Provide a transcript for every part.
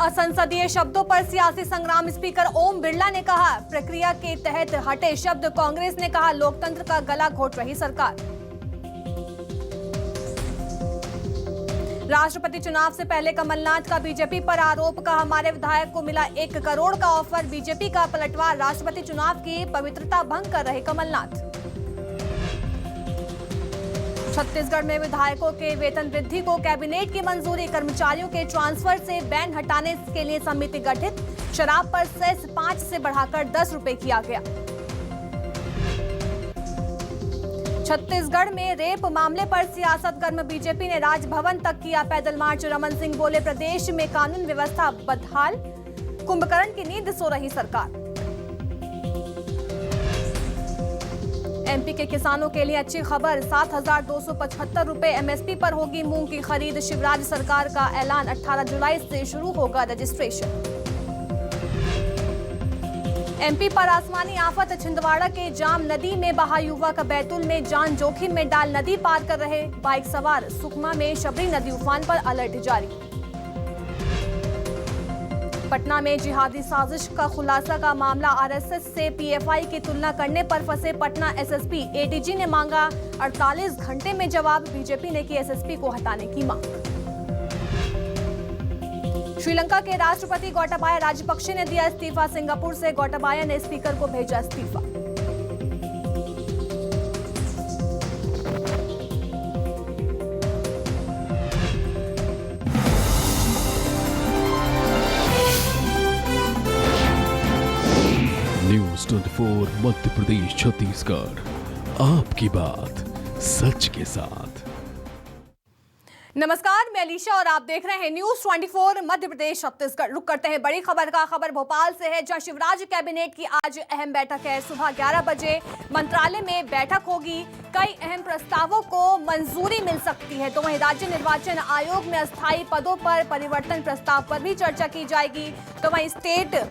असंसदीय शब्दों पर सियासी संग्राम। स्पीकर ओम बिरला ने कहा प्रक्रिया के तहत हटे शब्द। कांग्रेस ने कहा लोकतंत्र का गला घोट रही सरकार। राष्ट्रपति चुनाव से पहले कमलनाथ का बीजेपी पर आरोप। कहा हमारे विधायक को मिला 1 करोड़ का ऑफर। बीजेपी का पलटवार। राष्ट्रपति चुनाव की पवित्रता भंग कर रहे कमलनाथ। छत्तीसगढ़ में विधायकों के वेतन वृद्धि को कैबिनेट की मंजूरी। कर्मचारियों के ट्रांसफर से बैन हटाने के लिए समिति गठित। शराब पर सेस 5 से बढ़ाकर 10 रुपए किया गया। छत्तीसगढ़ में रेप मामले पर सियासत गर्म। बीजेपी ने राजभवन तक किया पैदल मार्च। रमन सिंह बोले प्रदेश में कानून व्यवस्था बदहाल। कुंभकर्ण की नींद सो रही सरकार। एमपी के किसानों के लिए अच्छी खबर। 7,275 रुपए एमएसपी पर होगी मूंग की खरीद। शिवराज सरकार का ऐलान। 18 जुलाई से शुरू होगा रजिस्ट्रेशन। एमपी पर आसमानी आफत। छिंदवाड़ा के जाम नदी में बहा युवक। बैतूल में जान जोखिम में डाल नदी पार कर रहे बाइक सवार। सुकमा में शबरी नदी उफान पर अलर्ट जारी। पटना में जिहादी साजिश का खुलासा का मामला। आरएसएस से पीएफआई की तुलना करने पर फंसे पटना एसएसपी। एडीजी ने मांगा 48 घंटे में जवाब। बीजेपी ने की एसएसपी को हटाने की मांग। श्रीलंका के राष्ट्रपति गोटाबाया राजपक्षे ने दिया इस्तीफा। सिंगापुर से गोटाबाया ने स्पीकर को भेजा इस्तीफा। न्यूज़ 24 मध्य प्रदेश छत्तीसगढ़ आपकी बात सच के साथ। नमस्कार, मैं अलीशा और आप देख रहे हैं न्यूज़ 24 मध्य प्रदेश छत्तीसगढ़। रुक करते हैं बड़ी खबर का। खबर भोपाल से है, जहां शिवराज कैबिनेट की आज अहम बैठक है। सुबह 11 बजे मंत्रालय में बैठक होगी। कई अहम प्रस्तावों को मंजूरी मिल सकती है। तो वहीं राज्य निर्वाचन आयोग में अस्थायी पदों पर परिवर्तन प्रस्ताव पर भी चर्चा की जाएगी। तो वहीं स्टेट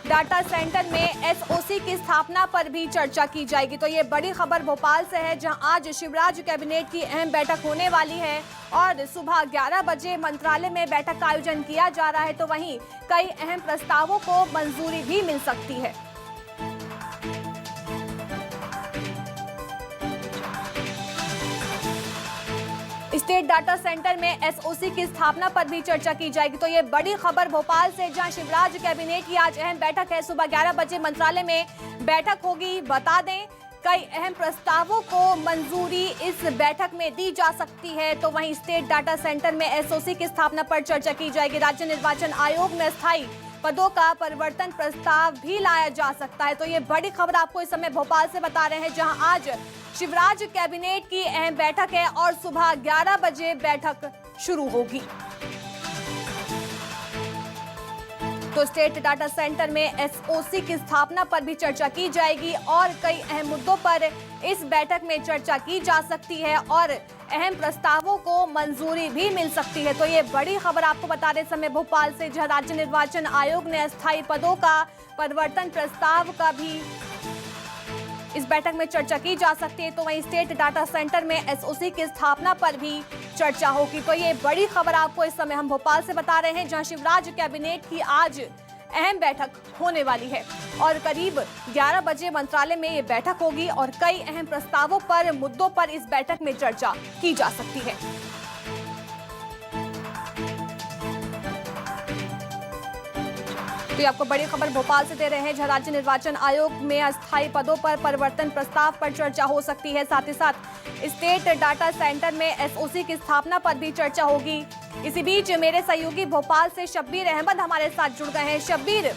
डाटा सेंटर में एसओसी की स्थापना पर भी चर्चा की जाएगी। तो ये बड़ी खबर भोपाल से है, जहां आज शिवराज कैबिनेट की अहम बैठक होने वाली है और सुबह 11 बजे मंत्रालय में बैठक का आयोजन किया जा रहा है। तो वहीं कई अहम प्रस्तावों को मंजूरी भी मिल सकती है। स्टेट डाटा सेंटर में एसओसी की स्थापना पर भी चर्चा की जाएगी। तो ये बड़ी खबर भोपाल से, जहां शिवराज कैबिनेट की आज अहम बैठक है। सुबह 11 बजे मंत्रालय में बैठक होगी। बता दें कई अहम प्रस्तावों को मंजूरी इस बैठक में दी जा सकती है। तो वहीं स्टेट डाटा सेंटर में एसओसी की स्थापना पर चर्चा की जाएगी। राज्य निर्वाचन आयोग में अस्थायी पदों का परिवर्तन प्रस्ताव भी लाया जा सकता है। तो ये बड़ी खबर आपको इस समय भोपाल से बता रहे हैं, जहां आज शिवराज कैबिनेट की अहम बैठक है और सुबह 11 बजे बैठक शुरू होगी। तो स्टेट डाटा सेंटर में एसओसी की स्थापना पर भी चर्चा की जाएगी और कई अहम मुद्दों पर इस बैठक में चर्चा की जा सकती है और अहम प्रस्तावों को मंजूरी भी मिल सकती है। तो ये बड़ी खबर आपको बता रहे समय भोपाल से, जहां राज्य निर्वाचन आयोग ने अस्थायी पदों का परिवर्तन प्रस्ताव का भी इस बैठक में चर्चा की जा सकती है। तो वहीं स्टेट डाटा सेंटर में एसओसी की स्थापना पर भी चर्चा होगी। तो ये बड़ी खबर आपको इस समय हम भोपाल से बता रहे हैं, जहां शिवराज कैबिनेट की आज अहम बैठक होने वाली है और करीब 11 बजे मंत्रालय में ये बैठक होगी और कई अहम प्रस्तावों पर, मुद्दों पर इस बैठक में चर्चा की जा सकती है। तो ये आपको बड़ी खबर भोपाल से दे रहे हैं, जहां राज्य निर्वाचन आयोग में अस्थायी पदों पर परिवर्तन प्रस्ताव पर चर्चा हो सकती है। साथ ही साथ स्टेट डाटा सेंटर में एसओसी की स्थापना पर भी चर्चा होगी। इसी बीच मेरे सहयोगी भोपाल से शब्बीर अहमद हमारे साथ जुड़ गए हैं। शब्बीर,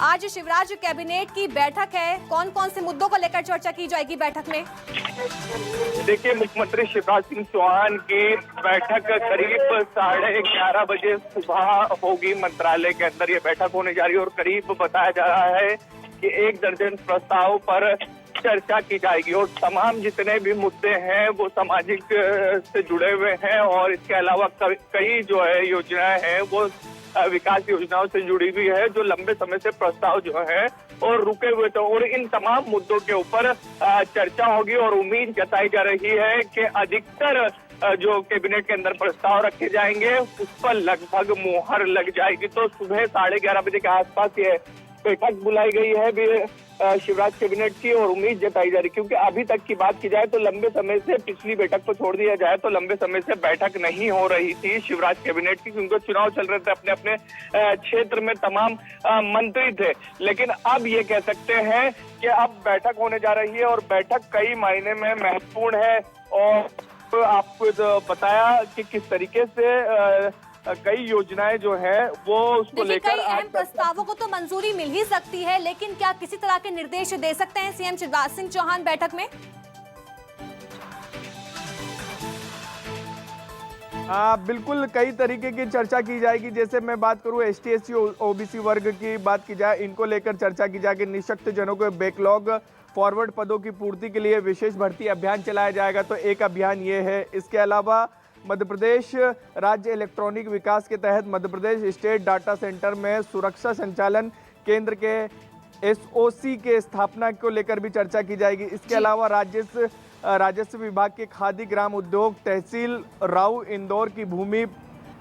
आज शिवराज कैबिनेट की बैठक है, कौन कौन से मुद्दों को लेकर चर्चा की जाएगी बैठक में? देखिए, मुख्यमंत्री शिवराज सिंह चौहान की बैठक करीब 11:30 बजे सुबह होगी। मंत्रालय के अंदर ये बैठक होने जा रही है और करीब बताया जा रहा है कि 1 दर्जन प्रस्ताव पर चर्चा की जाएगी और तमाम जितने भी मुद्दे हैं वो सामाजिक से जुड़े हुए हैं और इसके अलावा कई जो है योजनाएं हैं वो विकास योजनाओं से जुड़ी हुई है, जो लंबे समय से प्रस्ताव जो है और रुके हुए थे। और इन तमाम मुद्दों के ऊपर चर्चा होगी और उम्मीद जताई जा रही है कि अधिकतर जो कैबिनेट के अंदर प्रस्ताव रखे जाएंगे उस पर लगभग मुहर लग जाएगी। तो सुबह 11:30 बजे के आसपास ये बैठक बुलाई गई है शिवराज कैबिनेट की, और उम्मीद जताई जा रही, क्योंकि अभी तक की बात की जाए तो लंबे समय से, पिछली बैठक को छोड़ दिया जाए तो लंबे समय से बैठक नहीं हो रही थी शिवराज कैबिनेट की, क्योंकि चुनाव चल रहे थे, अपने अपने क्षेत्र में तमाम मंत्री थे। लेकिन अब ये कह सकते हैं कि अब बैठक होने जा रही है, और बैठक कई मायने में महत्वपूर्ण है। और आपको बताया कि किस तरीके से कई योजनाएं जो है वो उसको लेकर कई अहम प्रस्तावों को तो मंजूरी मिल ही सकती है, लेकिन क्या किसी तरह के निर्देश दे सकते हैं सीएम शिवराज सिंह चौहान बैठक में? बिल्कुल कई तरीके की चर्चा की जाएगी। जैसे मैं बात करूं ST SC OBC वर्ग की बात की जाए, इनको लेकर चर्चा की जाएगी। निःशक्त जनों के बैकलॉग फॉरवर्ड पदों की पूर्ति के लिए विशेष भर्ती अभियान चलाया जाएगा, तो एक अभियान ये है। इसके अलावा मध्य प्रदेश राज्य इलेक्ट्रॉनिक विकास के तहत Madhya Pradesh state data centre में सुरक्षा संचालन केंद्र के SOC के स्थापना को लेकर भी चर्चा की जाएगी। इसके अलावा राजस्व विभाग के खादी ग्राम उद्योग तहसील राव इंदौर की भूमि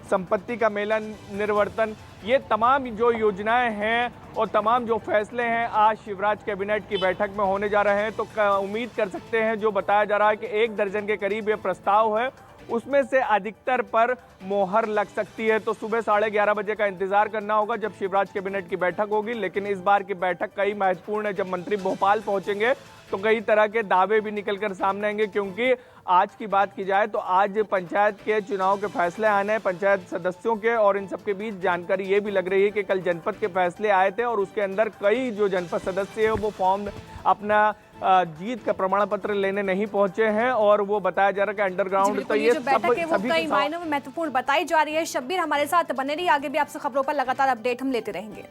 संपत्ति का मेला निर्वर्तन, ये तमाम जो योजनाएं हैं और तमाम जो फैसले हैं आज शिवराज कैबिनेट की बैठक में होने जा रहे हैं। तो उम्मीद कर सकते हैं, जो बताया जा रहा है कि 1 दर्जन के करीब ये प्रस्ताव है, उसमें से अधिकतर पर मोहर लग सकती है। तो सुबह 11:30 बजे का इंतजार करना होगा जब शिवराज कैबिनेट की बैठक होगी। लेकिन इस बार की बैठक कई महत्वपूर्ण है। जब मंत्री भोपाल पहुंचेंगे तो कई तरह के दावे भी निकलकर सामने आएंगे, क्योंकि आज की बात की जाए तो आज पंचायत के चुनाव के फैसले आने हैं पंचायत सदस्यों के, और इन सबके बीच जानकारी ये भी लग रही है कि कल जनपद के फैसले आए थे और उसके अंदर कई जो जनपद सदस्य है वो फॉर्म अपना जीत का प्रमाण पत्र लेने नहीं पहुंचे हैं, और वो बताया जा रहा है कि अंडरग्राउंड। तो ये जो बैठक है वो कई मायनों में महत्वपूर्ण बताई जा रही है। शब्बीर हमारे साथ बने रहिए, आगे भी आपसे खबरों पर लगातार अपडेट हम लेते रहेंगे।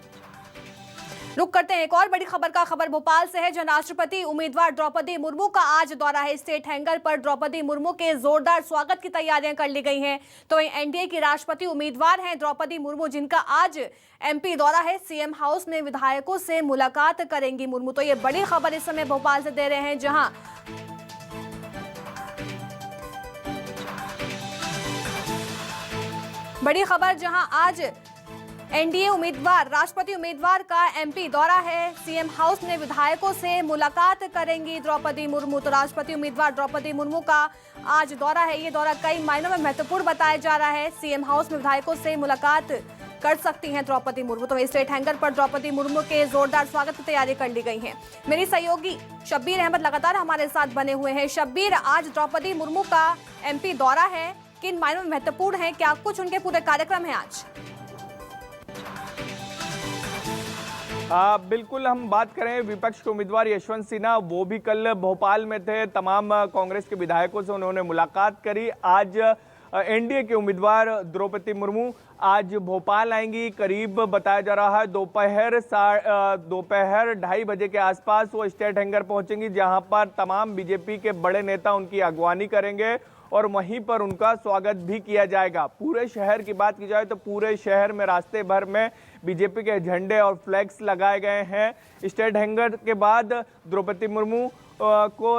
रुक करते हैं एक और बड़ी खबर का। खबर भोपाल से है, जहां राष्ट्रपति उम्मीदवार द्रौपदी मुर्मू का आज दौरा है। स्टेट हैंगर पर द्रौपदी मुर्मू के जोरदार स्वागत की तैयारियां कर ली गई हैं। तो एनडीए की राष्ट्रपति उम्मीदवार हैं द्रौपदी मुर्मू, जिनका आज MP दौरा है। सीएम हाउस में विधायकों से मुलाकात करेंगी मुर्मू। तो ये बड़ी खबर इस समय भोपाल से दे रहे हैं, जहां बड़ी खबर जहां आज एनडीए उम्मीदवार राष्ट्रपति उम्मीदवार का MP दौरा है। सीएम हाउस में विधायकों से मुलाकात करेंगी द्रौपदी मुर्मू। तो राष्ट्रपति उम्मीदवार द्रौपदी मुर्मू का आज दौरा है। ये दौरा कई मायनों में महत्वपूर्ण बताया जा रहा है। सीएम हाउस में विधायकों से मुलाकात कर सकती हैं द्रौपदी मुर्मू। तो स्टेट हैंगर पर द्रौपदी मुर्मू के जोरदार स्वागत की तैयारी कर ली गई है। मेरी सहयोगी शब्बीर अहमद लगातार हमारे साथ बने हुए हैं। शब्बीर, आज द्रौपदी मुर्मू का MP दौरा है, किन मायनों में महत्वपूर्ण है, क्या कुछ उनके पूरे कार्यक्रम है आज? बिल्कुल, हम बात करें विपक्ष के उम्मीदवार यशवंत सिन्हा, वो भी कल भोपाल में थे। तमाम कांग्रेस के विधायकों से उन्होंने मुलाकात करी। आज एनडीए के उम्मीदवार द्रौपदी मुर्मू आज भोपाल आएंगी। करीब बताया जा रहा है दोपहर 2:30 बजे के आसपास वो स्टेट हैंगर पहुंचेंगी, जहां पर तमाम बीजेपी के बड़े नेता उनकी अगवानी करेंगे और वहीं पर उनका स्वागत भी किया जाएगा। पूरे शहर की बात की जाए तो पूरे शहर में रास्ते भर में बीजेपी के झंडे और फ्लैग्स लगाए गए हैं। स्टेट हैंगर के बाद द्रौपदी मुर्मू को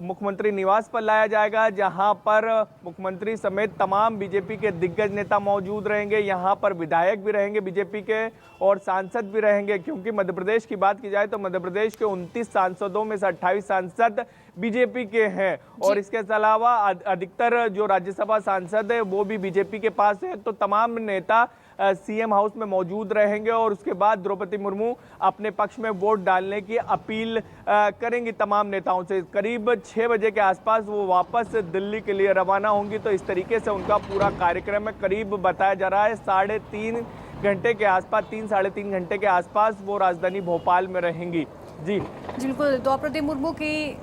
मुख्यमंत्री निवास पर लाया जाएगा, जहां पर मुख्यमंत्री समेत तमाम बीजेपी के दिग्गज नेता मौजूद रहेंगे। यहां पर विधायक भी रहेंगे बीजेपी के और सांसद भी रहेंगे, क्योंकि मध्य प्रदेश की बात की जाए तो मध्य प्रदेश के 29 सांसदों में से 28 सांसद बीजेपी के हैं, और इसके अलावा अधिकतर जो राज्यसभा सांसद है वो भी बीजेपी के पास है। तो तमाम नेता सीएम हाउस में मौजूद रहेंगे, और उसके बाद द्रौपदी मुर्मू अपने पक्ष में वोट डालने की अपील करेंगी तमाम नेताओं से। करीब 6 बजे के आसपास वो वापस दिल्ली के लिए रवाना होंगी। तो इस तरीके से उनका पूरा कार्यक्रम है। करीब बताया जा रहा है 3.5 घंटे के आसपास, 3-3.5 घंटे के आसपास वो राजधानी भोपाल में रहेंगी। जी बिल्कुल, द्रौपदी मुर्मू की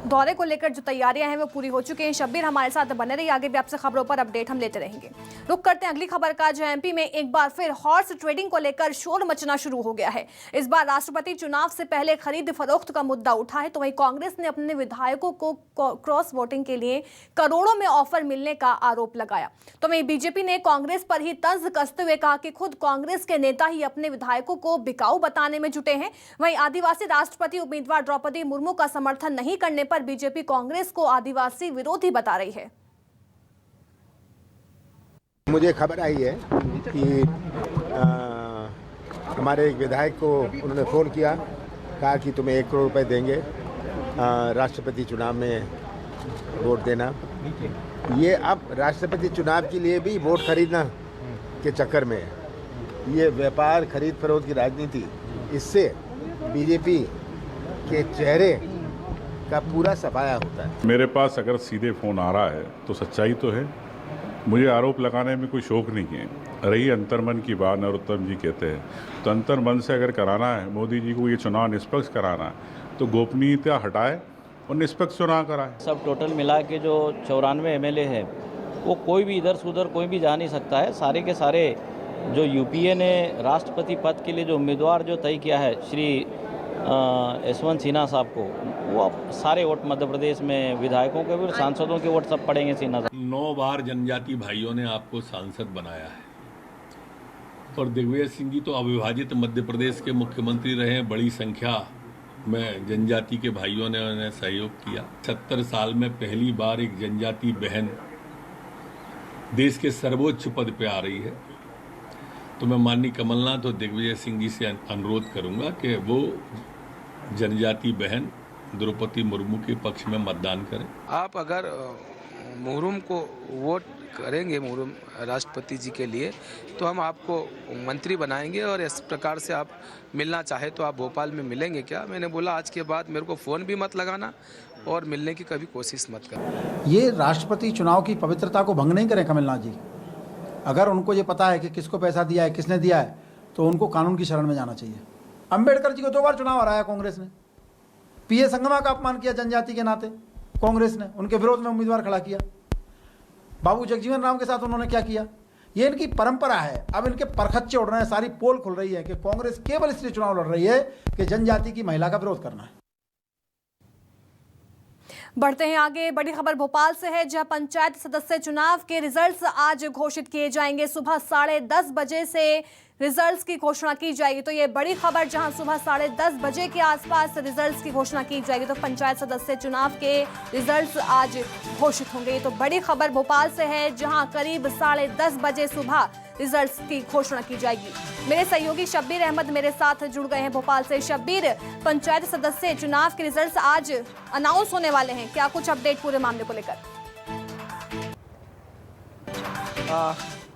दौरे को लेकर जो तैयारियां हैं वो पूरी हो चुकी हैं। शब्बीर हमारे साथ बने रहिए, आगे भी आपसे खबरों पर अपडेट हम लेते रहेंगे। रुक करते हैं अगली खबर का, जो MP में एक बार फिर हॉर्स ट्रेडिंग को लेकर शोर मचना शुरू हो गया है। इस बार राष्ट्रपति चुनाव से पहले खरीद फरोख्त का मुद्दा उठा है। तो वहीं कांग्रेस ने अपने विधायकों को क्रॉस वोटिंग के लिए करोड़ों में ऑफर मिलने का आरोप लगाया। तो वहीं बीजेपी ने कांग्रेस पर ही तंज कसते हुए कहा कि खुद कांग्रेस के नेता ही अपने विधायकों को बिकाऊ बताने में जुटे हैं। वहीं आदिवासी राष्ट्रपति उम्मीदवार द्रौपदी मुर्मू का समर्थन नहीं करने पर बीजेपी कांग्रेस को आदिवासी विरोधी बता रही है। मुझे खबर आई है कि हमारे एक विधायक को उन्होंने फ़ोन किया, कहा कि तुम्हें 1 करोड़ रुपए देंगे राष्ट्रपति चुनाव में वोट देना। ये अब राष्ट्रपति चुनाव के लिए भी वोट खरीदना के चक्कर में है। ये व्यापार खरीद फरोख्त की राजनीति, इससे बीजेपी के चेहरे का पूरा सफाया होता है। मेरे पास अगर सीधे फ़ोन आ रहा है तो सच्चाई तो है, मुझे आरोप लगाने में कोई शौक नहीं है। रही अंतर्मन की बात, नरोत्तम जी कहते हैं, तो अंतर्मन से अगर कराना है मोदी जी को ये चुनाव निष्पक्ष कराना है तो गोपनीयता हटाए और निष्पक्ष चुनाव कराए। सब टोटल मिला के जो 94 एमएलए है वो कोई भी इधर से उधर कोई भी जा नहीं सकता है। सारे के सारे जो यूपीए ने राष्ट्रपति पद के लिए जो उम्मीदवार जो तय किया है श्री यशवंत सिन्हा साहब को, वो अब सारे वोट मध्य प्रदेश में विधायकों के भी सांसदों के वोट सब पड़ेंगे सिन्हा साहब। 9 बार जनजाति भाइयों ने आपको सांसद बनाया है और दिग्विजय सिंह जी तो अविभाजित मध्य प्रदेश के मुख्यमंत्री रहे हैं। बड़ी संख्या में जनजाति के भाइयों ने उन्हें सहयोग किया। 70 साल में पहली बार एक जनजाति बहन देश के सर्वोच्च पद पे आ रही है। तो मैं माननीय कमलनाथ और दिग्विजय सिंह जी से अनुरोध करूंगा कि वो जनजाति बहन द्रौपदी मुर्मू के पक्ष में मतदान करें। आप अगर मुर्मू को वोट करेंगे, मुर्मू राष्ट्रपति जी के लिए, तो हम आपको मंत्री बनाएंगे और इस प्रकार से आप मिलना चाहे तो आप भोपाल में मिलेंगे क्या? मैंने बोला आज के बाद मेरे को फ़ोन भी मत लगाना और मिलने की कभी कोशिश मत करना। ये राष्ट्रपति चुनाव की पवित्रता को भंग नहीं करें कमलनाथ जी। अगर उनको ये पता है कि किसको पैसा दिया है, किसने दिया है, तो उनको कानून की शरण में जाना चाहिए। अंबेडकर जी को 2 बार चुनाव हराया कांग्रेस ने। पीए संगमा का अपमान किया जनजाति के नाते कांग्रेस ने, उनके विरोध में उम्मीदवार खड़ा किया। बाबू जगजीवन राम के साथ उन्होंने क्या किया? ये इनकी परंपरा है। अब इनके परखच्चे उड़ रहे हैं, सारी पोल खुल रही है कि कांग्रेस केवल इसलिए चुनाव लड़ रही है कि जनजाति की महिला का विरोध करना है। बढ़ते हैं आगे। बड़ी खबर भोपाल से है, जहां पंचायत सदस्य चुनाव के रिजल्ट्स आज घोषित किए जाएंगे। सुबह 10:30 बजे से रिजल्ट्स की घोषणा की जाएगी। तो ये बड़ी खबर, जहां सुबह 10:30 बजे के आसपास रिजल्ट्स की घोषणा की जाएगी। तो पंचायत सदस्य चुनाव के रिजल्ट्स आज घोषित होंगे। तो बड़ी खबर भोपाल से है, जहां करीब 10:30 बजे सुबह रिजल्ट्स की घोषणा की जाएगी। मेरे सहयोगी शब्बीर अहमद मेरे साथ जुड़ गए हैं भोपाल से। शब्बीर, पंचायत सदस्य चुनाव के रिजल्ट्स आज अनाउंस होने वाले हैं, क्या कुछ अपडेट पूरे मामले को लेकर?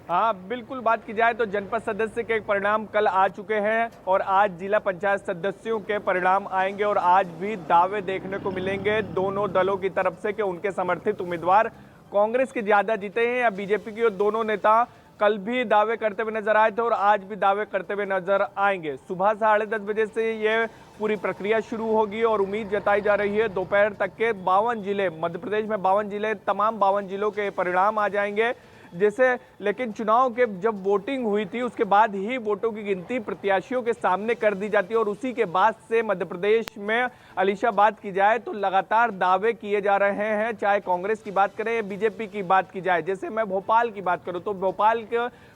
हाँ, बिल्कुल बात की जाए तो जनपद सदस्य के परिणाम कल आ चुके हैं और आज जिला पंचायत सदस्यों के परिणाम आएंगे और आज भी दावे देखने को मिलेंगे दोनों दलों की तरफ से कि उनके समर्थित उम्मीदवार कांग्रेस के ज्यादा जीते हैं या बीजेपी की। और दोनों नेता कल भी दावे करते हुए नजर आए थे और आज भी दावे करते हुए नजर आएंगे। सुबह 10:30 बजे से ये पूरी प्रक्रिया शुरू होगी और उम्मीद जताई जा रही है दोपहर तक के 52 जिले, मध्य प्रदेश में 52 जिले, तमाम 52 जिलों के परिणाम आ जाएंगे। जैसे लेकिन चुनाव के जब वोटिंग हुई थी उसके बाद ही वोटों की गिनती प्रत्याशियों के सामने कर दी जाती है और उसी के बाद से मध्य प्रदेश में अलीशा बात की जाए तो लगातार दावे किए जा रहे हैं, चाहे कांग्रेस की बात करें या बीजेपी की बात की जाए। जैसे मैं भोपाल की बात करूं तो भोपाल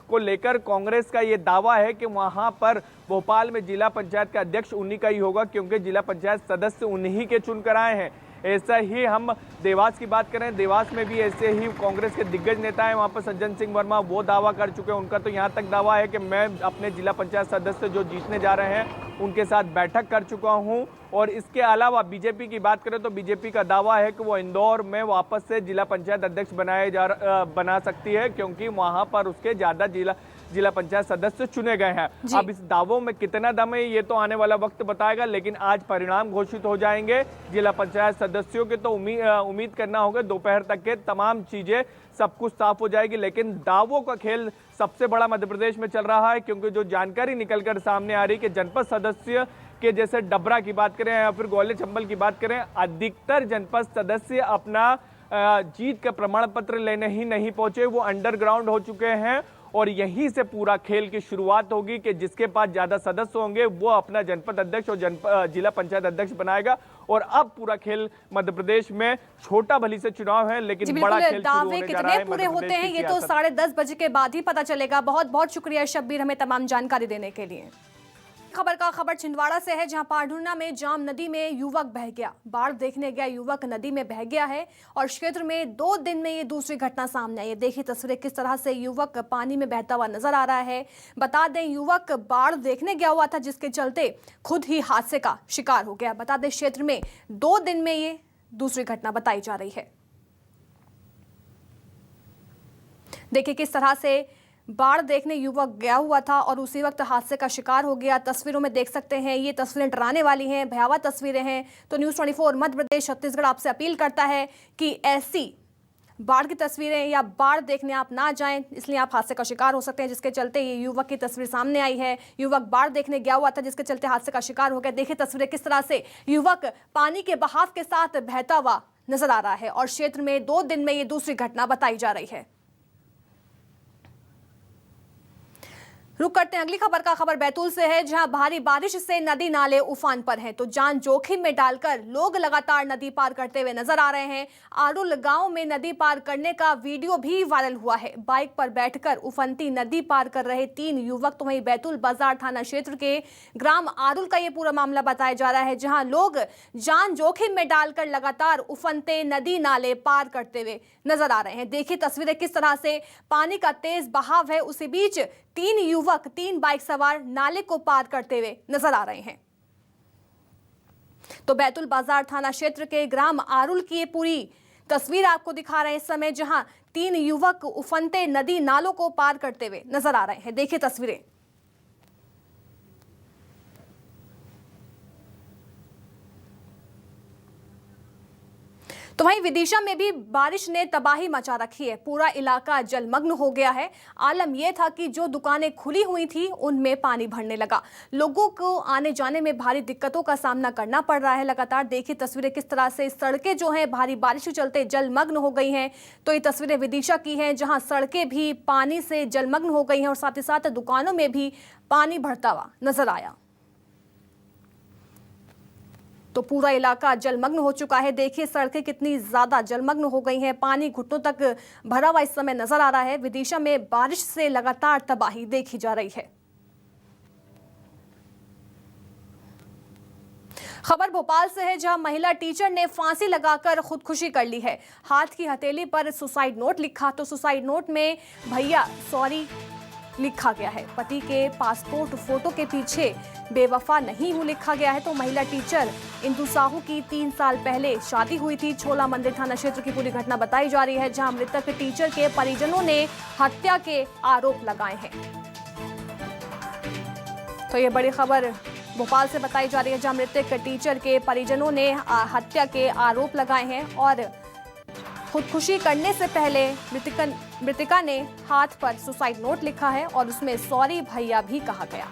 को लेकर कांग्रेस का ये दावा है कि वहां पर भोपाल में जिला पंचायत का अध्यक्ष उन्हीं का ही होगा, क्योंकि जिला पंचायत सदस्य उन्हीं के चुनकर आए हैं। ऐसा ही हम देवास की बात करें, देवास में भी ऐसे ही कांग्रेस के दिग्गज नेता हैं, वहां पर सज्जन सिंह वर्मा वो दावा कर चुके हैं। उनका तो यहां तक दावा है कि मैं अपने जिला पंचायत सदस्य जो जीतने जा रहे हैं उनके साथ बैठक कर चुका हूं। और इसके अलावा बीजेपी की बात करें तो बीजेपी का दावा है कि वो इंदौर में वापस से जिला पंचायत अध्यक्ष बना सकती है, क्योंकि वहां पर उसके ज्यादा जिला पंचायत सदस्य चुने गए हैं। अब इस दावों में कितना दम है ये तो आने वाला वक्त बताएगा, लेकिन आज परिणाम घोषित हो जाएंगे जिला पंचायत सदस्यों के। तो उम्मीद करना होगा दोपहर तक के तमाम चीजें सब कुछ साफ हो जाएगी। लेकिन दावों का खेल सबसे बड़ा मध्य प्रदेश में चल रहा है, क्योंकि जो जानकारी निकलकर सामने आ रही है कि जनपद सदस्य के जैसे डबरा की बात करें या फिर ग्वालियर चंबल की बात करें, अधिकतर जनपद सदस्य अपना जीत का प्रमाण पत्र लेने ही नहीं पहुंचे, वो अंडरग्राउंड हो चुके हैं। और यहीं से पूरा खेल की शुरुआत होगी कि जिसके पास ज्यादा सदस्य होंगे वो अपना जनपद अध्यक्ष और जिला पंचायत अध्यक्ष बनाएगा। और अब पूरा खेल मध्य प्रदेश में छोटा भली से चुनाव है, लेकिन बड़ा खेल दावे कितने पूरे होते हैं ये तो 10:30 बजे के बाद ही पता चलेगा। बहुत बहुत शुक्रिया शब्बीर हमें तमाम जानकारी देने के लिए। खबर का खबर छिंदवाड़ा से है, जहां पारढुना में जाम नदी में युवक बह गया। बाढ़ देखने गया युवक नदी में बह गया है और क्षेत्र में 2 दिन में ये दूसरी घटना सामने आई है। देखिए तस्वीरें किस तरह से युवक पानी में बहता हुआ नजर आ रहा है। बता दें युवक बाढ़ देखने गया हुआ था, जिसके चलते खुद ही हादसे का शिकार हो गया। बता दें क्षेत्र में 2 दिन में ये दूसरी घटना बताई जा रही है। देखिए किस तरह से बाढ़ देखने युवक गया हुआ था और उसी वक्त हादसे का शिकार हो गया। तस्वीरों में देख सकते हैं, ये तस्वीरें डराने वाली हैं, भयावह तस्वीरें हैं। तो न्यूज़ 24 मध्य प्रदेश छत्तीसगढ़ आपसे अपील करता है कि ऐसी बाढ़ की तस्वीरें या बाढ़ देखने आप ना जाएं, इसलिए आप हादसे का शिकार हो सकते हैं, जिसके चलते ये युवक की तस्वीर सामने आई है। युवक बाढ़ देखने गया हुआ था, जिसके चलते हादसे का शिकार हो गया। देखिए तस्वीरें किस तरह से युवक पानी के बहाव के साथ बहता हुआ नजर आ रहा है और क्षेत्र में 2 दिन में ये दूसरी घटना बताई जा रही है। रुक करते हैं अगली खबर का। खबर बैतूल से है, जहां भारी बारिश से नदी नाले उफान पर हैं, तो जान जोखिम में डालकर लोग लगातार नदी पार करते हुए नजर आ रहे हैं। आरुल गांव में नदी पार करने का वीडियो भी वायरल हुआ है। बाइक पर बैठकर उफनती नदी पार कर रहे 3 युवक। तो वहीं बैतूल बाजार थाना क्षेत्र के ग्राम आरुल का ये पूरा मामला बताया जा रहा है, जहां लोग जान जोखिम में डालकर लगातार उफनते नदी नाले पार करते हुए नजर आ रहे हैं। देखिए तस्वीरें किस तरह से पानी का तेज बहाव है, उसी बीच 3 युवक 3 बाइक सवार नाले को पार करते हुए नजर आ रहे हैं। तो बैतूल बाजार थाना क्षेत्र के ग्राम आरुल की ये पूरी तस्वीर आपको दिखा रहे हैं इस समय, जहां 3 युवक उफनते नदी नालों को पार करते हुए नजर आ रहे हैं। देखिए तस्वीरें। तो वहीं विदिशा में भी बारिश ने तबाही मचा रखी है। पूरा इलाका जलमग्न हो गया है। आलम यह था कि जो दुकानें खुली हुई थी उनमें पानी भरने लगा। लोगों को आने जाने में भारी दिक्कतों का सामना करना पड़ रहा है। लगातार देखिए तस्वीरें किस तरह से सड़कें जो हैं भारी बारिश के चलते जलमग्न हो गई हैं। तो ये तस्वीरें विदिशा की हैं, जहां सड़कें भी पानी से जलमग्न हो गई हैं और साथ ही साथ दुकानों में भी पानी भरता हुआ नजर आया। तो पूरा इलाका जलमग्न हो चुका है। देखिए सड़कें कितनी ज्यादा जलमग्न हो गई हैं, पानी घुटनों तक भरा हुआ इस समय नजर आ रहा है। विदिशा में बारिश से लगातार तबाही देखी जा रही है। खबर भोपाल से है, जहां महिला टीचर ने फांसी लगाकर खुदकुशी कर ली है। हाथ की हथेली पर सुसाइड नोट लिखा, तो सुसाइड नोट में भैया सॉरी लिखा गया है। पति के पासपोर्ट फोटो के पीछे बेवफा नहीं हूं लिखा गया है। तो महिला टीचर इंदु साहू की 3 साल पहले शादी हुई थी। छोला मंदिर थाना क्षेत्र की पूरी घटना बताई जा रही है, जहां मृतक टीचर के परिजनों ने हत्या के आरोप लगाए हैं। तो ये बड़ी खबर भोपाल से बताई जा रही है, जहां मृतक टीचर के परिजनों ने हत्या के आरोप लगाए हैं और खुदकुशी करने से पहले मृतिका ने हाथ पर सुसाइड नोट लिखा है और उसमें सॉरी भैया भी कहा गया।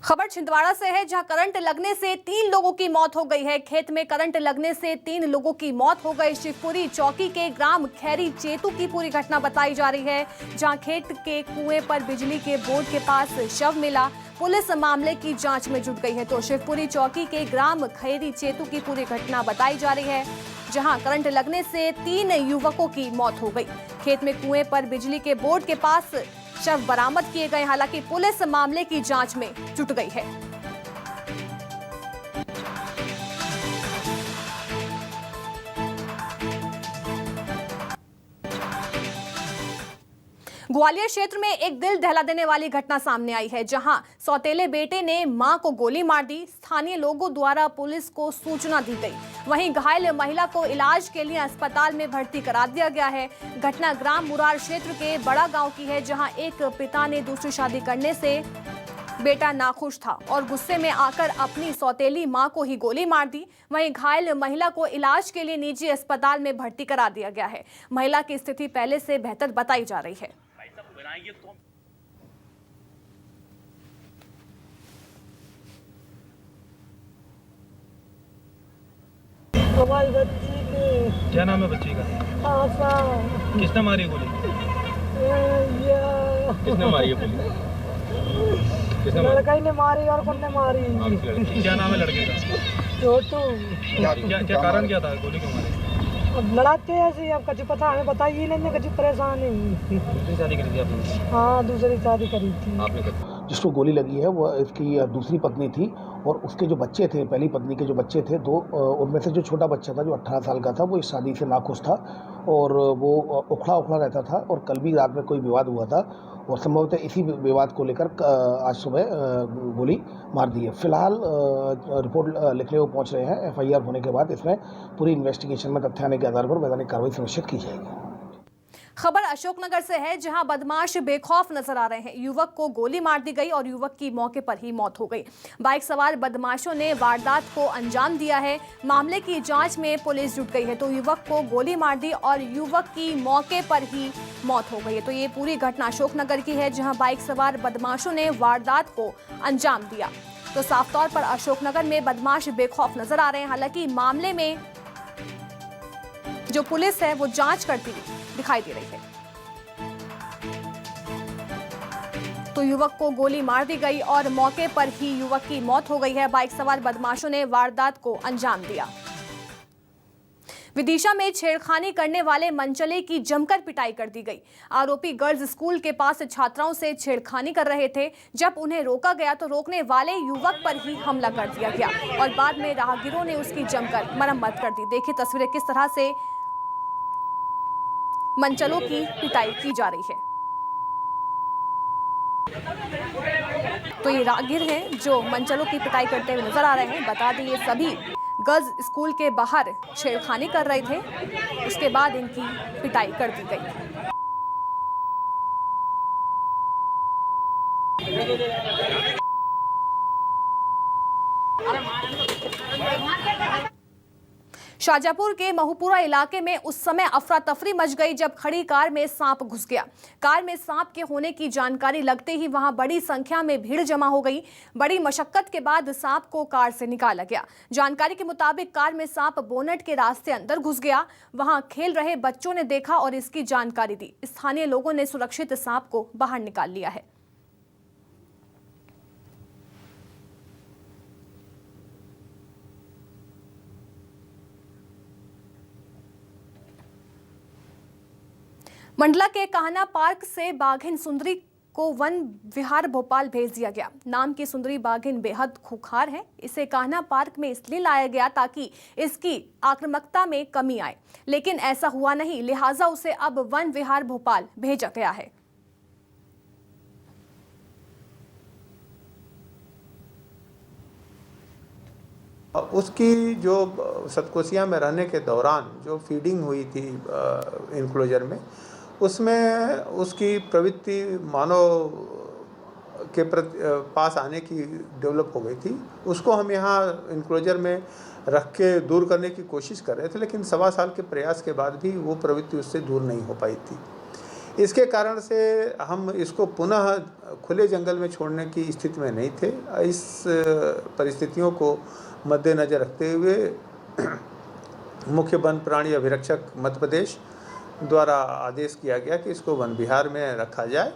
खबर छिंदवाड़ा से है, जहां करंट लगने से 3 लोगों की मौत हो गई है। खेत में करंट लगने से 3 लोगों की मौत हो गई। शिवपुरी चौकी के ग्राम खैरी चेतू की पूरी घटना बताई जा रही है, जहां खेत के कुएं पर बिजली के बोर्ड के पास शव मिला। पुलिस मामले की जांच में जुट गई है। तो शिवपुरी चौकी के ग्राम खैरी चेतू की पूरी घटना बताई जा रही है, जहां करंट लगने से 3 युवकों की मौत हो गई। खेत में कुएं पर बिजली के बोर्ड के पास शव बरामद किए गए। हालांकि पुलिस मामले की जांच में जुट गई है। ग्वालियर क्षेत्र में एक दिल दहला देने वाली घटना सामने आई है, जहां सौतेले बेटे ने मां को गोली मार दी। स्थानीय लोगों द्वारा पुलिस को सूचना दी गई। वहीं घायल महिला को इलाज के लिए अस्पताल में भर्ती करा दिया गया है। घटना ग्राम मुरार क्षेत्र के बड़ा गांव की है, जहां एक पिता ने दूसरी शादी करने से बेटा नाखुश था और गुस्से में आकर अपनी सौतेली मां को ही गोली मार दी। वहीं घायल महिला को इलाज के लिए निजी अस्पताल में भर्ती करा दिया गया है। महिला की स्थिति पहले से बेहतर बताई जा रही है। हमारी बच्ची की क्या नाम है बच्ची का? आशा। किसने मारी गोली? किसने मारी है गोली? किसने मारी? लड़का ही ने मारी और कौन ने मारी? क्या नाम है लड़के का? चोट तो क्या कारण क्या था, गोली क्यों मारी? अब लड़ाते ऐसे, अब कभी पता हमें बताइए नहीं, कभी परेशान है। दूसरी शादी करी थी आपने? हाँ, दूसरी शादी करी थी। आपने जिसको गोली लगी है वो इसकी दूसरी पत्नी थी और उसके जो बच्चे थे, पहली पत्नी के जो बच्चे थे दो, उनमें से जो छोटा बच्चा था जो 18 साल का था वो इस शादी से नाखुश था और वो उखड़ा रहता था और कल भी रात में कोई विवाद हुआ था और संभवतः इसी विवाद को लेकर आज सुबह गोली मार दी है। फिलहाल रिपोर्ट लिखने को पहुंच रहे हैं। FIR होने के बाद इसमें पूरी इन्वेस्टिगेशन में तथ्य आने के आधार पर वैधानिक कार्रवाई सुनिश्चित की जाएगी। खबर अशोकनगर से है, जहां बदमाश बेखौफ नजर आ रहे हैं। युवक को गोली मार दी गई और युवक की मौके पर ही मौत हो गई। बाइक सवार बदमाशों ने वारदात को अंजाम दिया है। मामले की जांच में पुलिस जुट गई है। तो युवक को गोली मार दी और युवक की मौके पर ही मौत हो गई है। तो ये पूरी घटना अशोकनगर की है, जहां बाइक सवार बदमाशों ने वारदात को अंजाम दिया। तो साफ तौर पर अशोकनगर में बदमाश बेखौफ नजर आ रहे हैं। हालांकि मामले में जो पुलिस है वो जांच करती हुई दिखाई दे रही है। तो युवक को गोली मार दी गई और मौके पर ही युवक की मौत हो गई है। बाइक सवार बदमाशों ने वारदात को अंजाम दिया। विदिशा में छेड़खानी करने वाले मनचले की जमकर पिटाई कर दी गई। आरोपी गर्ल्स स्कूल के पास छात्राओं से छेड़खानी कर रहे थे। जब उन्हें रोका गया तो रोकने वाले युवक पर ही हमला कर दिया गया और बाद में राहगीरों ने उसकी जमकर मरम्मत कर दी। देखिए तस्वीरें किस तरह से मनचलों की पिटाई की जा रही है। तो ये राहगीर हैं जो मनचलों की पिटाई करते हुए नजर आ रहे हैं। बता दें ये सभी गर्ल्स स्कूल के बाहर छेड़खानी कर रहे थे, उसके बाद इनकी पिटाई कर दी गई। शाजापुर के महूपुरा इलाके में उस समय अफरा तफरी मच गई जब खड़ी कार में सांप घुस गया। कार में सांप के होने की जानकारी लगते ही वहां बड़ी संख्या में भीड़ जमा हो गई। बड़ी मशक्कत के बाद सांप को कार से निकाला गया। जानकारी के मुताबिक कार में सांप बोनट के रास्ते अंदर घुस गया। वहां खेल रहे बच्चों ने देखा और इसकी जानकारी दी। स्थानीय लोगों ने सुरक्षित सांप को बाहर निकाल लिया है। मंडला के कान्हा पार्क से बाघिन सुंदरी को वन विहार भोपाल भेज दिया गया। नाम की सुंदरी बाघिन बेहद खूंखार है। इसे कान्हा पार्क में इसलिए लाया गया ताकि इसकी आक्रामकता में कमी आए, लेकिन ऐसा हुआ नहीं, लिहाजा उसे अब वन विहार भोपाल भेजा गया है। उसकी जो सतकोसिया में रहने के दौरान जो फीडिंग हुई थी इनक्लोजर में, उसमें उसकी प्रवृत्ति मानव के पास आने की डेवलप हो गई थी। उसको हम यहाँ इनक्लोजर में रख के दूर करने की कोशिश कर रहे थे, लेकिन 1.25 साल के प्रयास के बाद भी वो प्रवृत्ति उससे दूर नहीं हो पाई थी। इसके कारण से हम इसको पुनः खुले जंगल में छोड़ने की स्थिति में नहीं थे। इस परिस्थितियों को मद्देनज़र रखते हुए मुख्य वन प्राणी अभिरक्षक मध्य प्रदेश द्वारा आदेश किया गया कि इसको वन विहार में रखा जाए।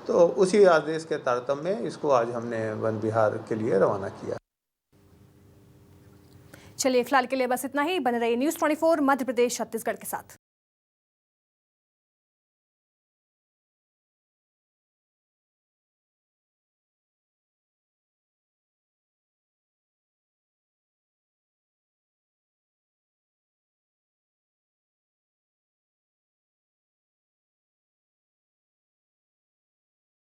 तो उसी आदेश के तारतम्य में इसको आज हमने वन विहार के लिए रवाना किया। चलिए फिलहाल के लिए बस इतना ही। बने रहिए न्यूज़ 24 मध्य प्रदेश छत्तीसगढ़ के साथ।